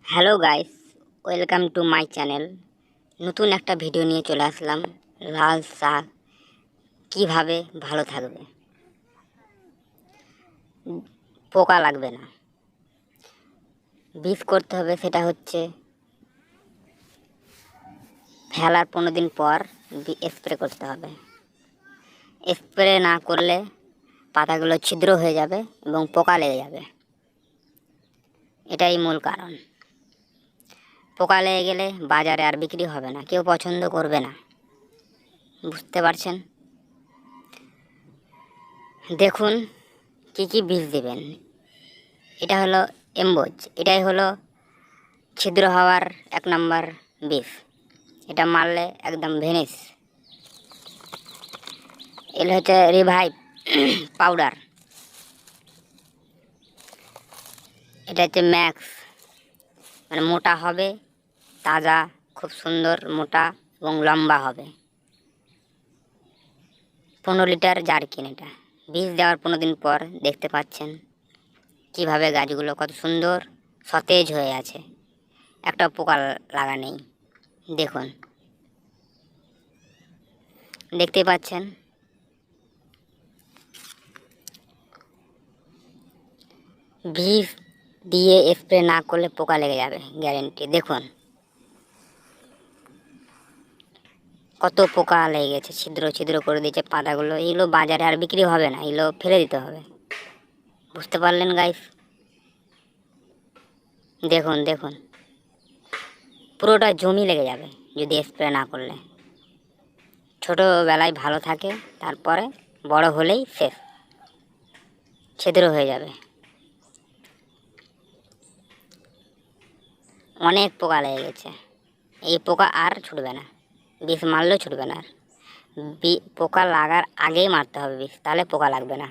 Hello guys, welcome to my channel. নতুন একটা video নিয়ে চলে আসলাম। লাল শাক কীভাবে ভালো থাকবে, পোকা লাগবে না, বীজ করতে হবে। সেটা হচ্ছে ফেলার 15 দিন পর স্প্রে করতে হবে। স্প্রে না করলে পাতাগুলো ছিদ্র হয়ে যাবে এবং পোকা লেগে যাবে। এটাই মূল কারণ। পোকা লেগে গেলে বাজারে আর বিক্রি হবে না, কেউ পছন্দ করবে না। বুঝতে পারছেন? দেখুন কি কি বীজ দেবেন। এটা হলো এমবোজ, এটাই হলো ছিদ্র হওয়ার 1 নম্বর বীজ। এটা মারলে একদম ভেনিস। এর হচ্ছে রিভাইভ পাউডার। এটা হচ্ছে ম্যাক্স, মানে মোটা হবে, তাজা, খুব সুন্দর মোটা এবং লম্বা হবে। 15 লিটার জারকিন। এটা বীজ দেওয়ার 15 দিন পর দেখতে পাচ্ছেন কিভাবে গাছগুলো কত সুন্দর সতেজ হয়ে আছে, একটা পোকা লাগা নেই। দেখুন, দেখতে পাচ্ছেন। বীজ দিয়ে স্প্রে না করলে পোকা লেগে যাবে, গ্যারেন্টি। দেখুন কত পোকা লেগে গেছে, ছিদ্র ছিদ্র করে দিয়েছে পাতাগুলো। এগুলো বাজারে আর বিক্রি হবে না, এগুলো ফেলে দিতে হবে। বুঝতে পারলেন গাইস? দেখুন দেখুন, পুরোটা জমি লেগে যাবে যদি স্প্রে না করলে। ছোটোবেলায় ভালো থাকে, তারপরে বড় হলেই শেষ, ছিদ্র হয়ে যাবে। অনেক পোকা লেগে গেছে, এই পোকা আর ছুটবে না, বিষ মারলেও ছুটবে না। আর পোকা লাগার আগেই মারতে হবে বিষ, তাহলে পোকা লাগবে না।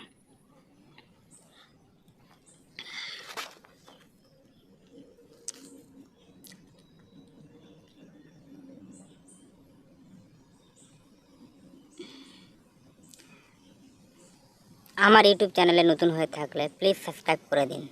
আমার ইউটিউব চ্যানেলে নতুন হয়ে থাকলে প্লিজ সাবস্ক্রাইব করে দিন।